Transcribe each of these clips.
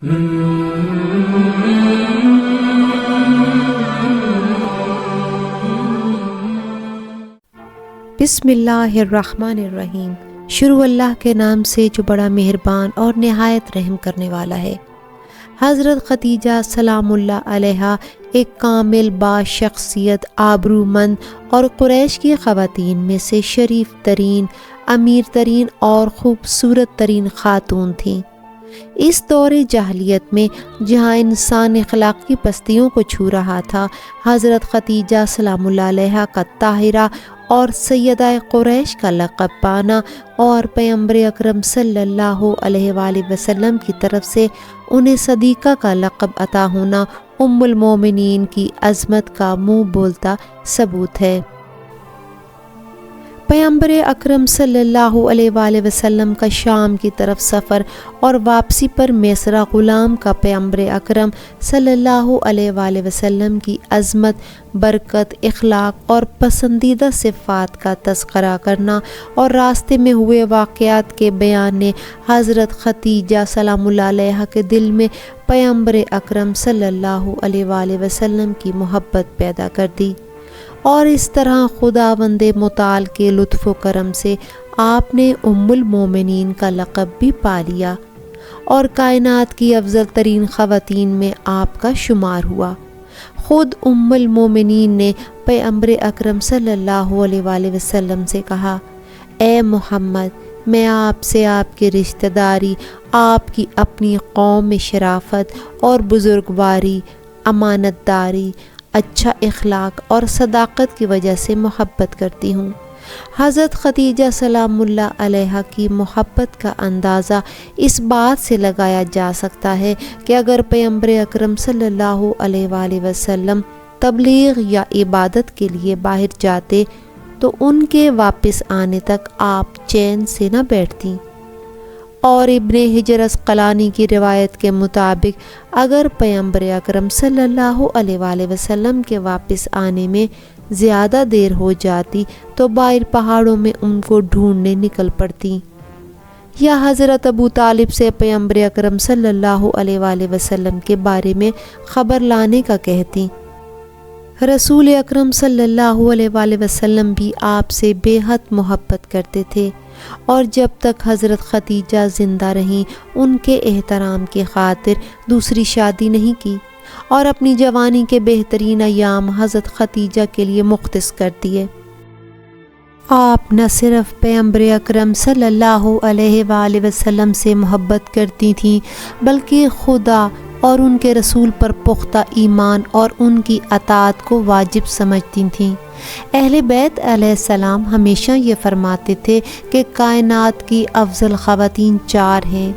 بسم اللہ الرحمن الرحیم۔ شروع اللہ کے نام سے جو بڑا مہربان اور نہایت رحم کرنے والا ہے۔ حضرت خدیجہ سلام اللہ علیہا ایک کامل باشخصیت، آبرومند اور قریش کی خواتین میں سے شریف ترین، امیر ترین اور خوبصورت ترین خاتون تھیں۔ اس دور جاہلیت میں جہاں انسان اخلاقی پستیوں کو چھو رہا تھا، حضرت خدیجہ سلام اللہ علیہا کا طاہرہ اور سیدہ قریش کا لقب پانا اور پیغمبر اکرم صلی اللہ علیہ وآلہ وسلم کی طرف سے انہیں صدیقہ کا لقب عطا ہونا ام المومنین کی عظمت کا منہ بولتا ثبوت ہے۔ پیغمبر اکرم صلی اللہ علیہ وآلہ وسلم کا شام کی طرف سفر اور واپسی پر میسرہ غلام کا پیغمبر اکرم صلی اللہ علیہ وآلہ وسلم کی عظمت، برکت، اخلاق اور پسندیدہ صفات کا تذکرہ کرنا اور راستے میں ہوئے واقعات کے بیان نے حضرت خدیجہ سلام اللہ علیہا کے دل میں پیغمبر اکرم صلی اللہ علیہ وآلہ وسلم کی محبت پیدا کر دی، اور اس طرح خداوند متعال کے لطف و کرم سے آپ نے ام المومنین کا لقب بھی پا لیا اور کائنات کی افضل ترین خواتین میں آپ کا شمار ہوا۔ خود ام المومنین نے پیغمبر اکرم صلی اللہ علیہ وآلہ وسلم سے کہا، اے محمد، میں آپ سے آپ کی رشتہ داری، آپ کی اپنی قوم میں شرافت اور بزرگواری، امانت داری، اچھا اخلاق اور صداقت کی وجہ سے محبت کرتی ہوں۔ حضرت خدیجہ سلام اللہ علیہا کی محبت کا اندازہ اس بات سے لگایا جا سکتا ہے کہ اگر پیغمبر اکرم صلی اللہ علیہ وآلہ وسلم تبلیغ یا عبادت کے لیے باہر جاتے تو ان کے واپس آنے تک آپ چین سے نہ بیٹھتیں، اور ابن حجر عسقلانی کی روایت کے مطابق اگر پیغمبر اکرم صلی اللہ علیہ وآلہ وسلم کے واپس آنے میں زیادہ دیر ہو جاتی تو باہر پہاڑوں میں ان کو ڈھونڈنے نکل پڑتی، یا حضرت ابو طالب سے پیغمبر اکرم صلی اللہ علیہ وآلہ وسلم کے بارے میں خبر لانے کا کہتی۔ رسول اکرم صلی اللہ علیہ وآلہ وسلم بھی آپ سے بے حد محبت کرتے تھے، اور جب تک حضرت خدیجہ زندہ رہیں ان کے احترام کی خاطر دوسری شادی نہیں کی، اور اپنی جوانی کے بہترین ایام حضرت خدیجہ کے لیے مختص کر دیے۔ آپ نہ صرف پیغمبر اکرم صلی اللہ علیہ وآلہ وسلم سے محبت کرتی تھیں بلکہ خدا اور ان کے رسول پر پختہ ایمان اور ان کی اطاعت کو واجب سمجھتی تھیں۔ اہل بیت علیہ السلام ہمیشہ یہ فرماتے تھے کہ کائنات کی افضل خواتین 4 ہیں: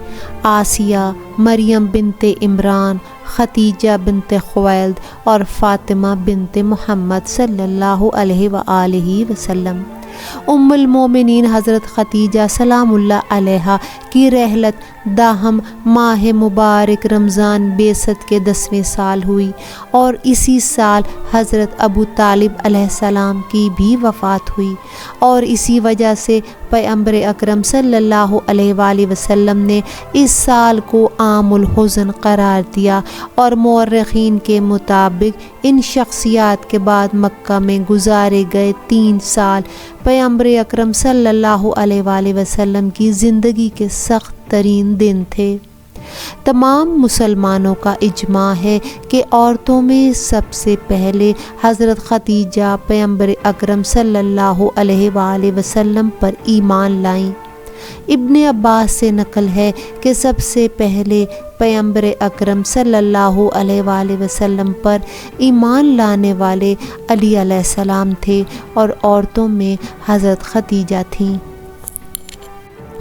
آسیہ، مریم بنت عمران، خدیجہ بنت خویلد اور فاطمہ بنت محمد صلی اللہ علیہ وآلہ وسلم۔ ام المومنین حضرت خدیجہ سلام اللہ علیہا کی رحلت داہم ماہ مبارک رمضان بعثت کے 10ویں سال ہوئی، اور اسی سال حضرت ابو طالب علیہ السلام کی بھی وفات ہوئی، اور اسی وجہ سے پیغمبر اکرم صلی اللہ علیہ وآلہ وسلم نے اس سال کو عام الحزن قرار دیا، اور مورخین کے مطابق ان شخصیات کے بعد مکہ میں گزارے گئے 3 سال پیغمبر اکرم صلی اللہ علیہ وآلہ وسلم کی زندگی کے سخت ترین دن تھے۔ تمام مسلمانوں کا اجماع ہے کہ عورتوں میں سب سے پہلے حضرت خدیجہ پیغمبر اکرم صلی اللہ علیہ وآلہ وسلم پر ایمان لائیں۔ ابن عباس سے نقل ہے کہ سب سے پہلے پیغمبر اکرم صلی اللہ علیہ وآلہ وسلم پر ایمان لانے والے علی علیہ السلام تھے، اور عورتوں میں حضرت خدیجہ تھیں۔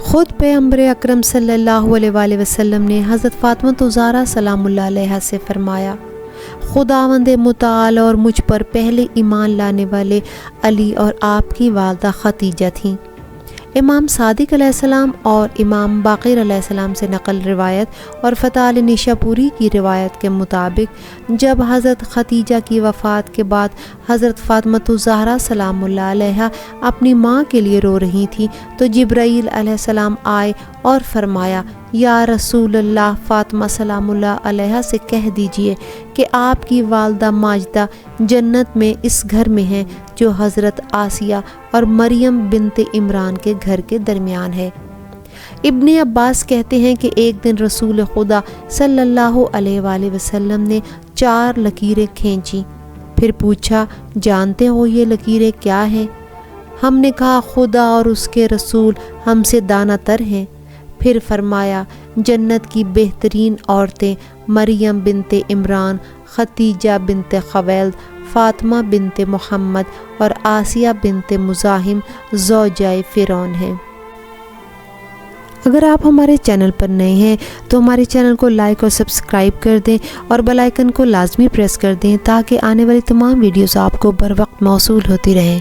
خود پیغمبر اکرم صلی اللہ علیہ وآلہ وسلم نے حضرت فاطمہ الزہرا سلام اللہ علیہا سے فرمایا، خداوند متعال اور مجھ پر پہلے ایمان لانے والے علی اور آپ کی والدہ خدیجہ تھیں۔ امام صادق علیہ السلام اور امام باقر علیہ السلام سے نقل روایت اور فتح نیشاپوری کی روایت کے مطابق جب حضرت خدیجہ کی وفات کے بعد حضرت فاطمہ الزہرا سلام اللہ علیہا اپنی ماں کے لیے رو رہی تھیں تو جبرائیل علیہ السلام آئے اور فرمایا یا رسول اللہ، فاطمہ سلام اللہ علیہا سے کہہ دیجئے کہ آپ کی والدہ ماجدہ جنت میں اس گھر میں ہیں جو حضرت آسیہ اور مریم بنت عمران کے گھر کے درمیان ہے۔ ابن عباس کہتے ہیں کہ ایک دن رسول خدا صلی اللہ علیہ وآلہ وسلم نے 4 لکیریں کھینچیں، پھر پوچھا جانتے ہو یہ لکیریں کیا ہیں؟ ہم نے کہا خدا اور اس کے رسول ہم سے دانہ تر ہیں۔ پھر فرمایا جنت کی بہترین عورتیں مریم بنت عمران، خدیجہ بنت خویلد، فاطمہ بنت محمد اور آسیہ بنت مزاحم زوجہ فرعون ہیں۔ اگر آپ ہمارے چینل پر نئے ہیں تو ہمارے چینل کو لائک اور سبسکرائب کر دیں اور بیل آئیکن کو لازمی پریس کر دیں تاکہ آنے والی تمام ویڈیوز آپ کو بر وقت موصول ہوتی رہیں۔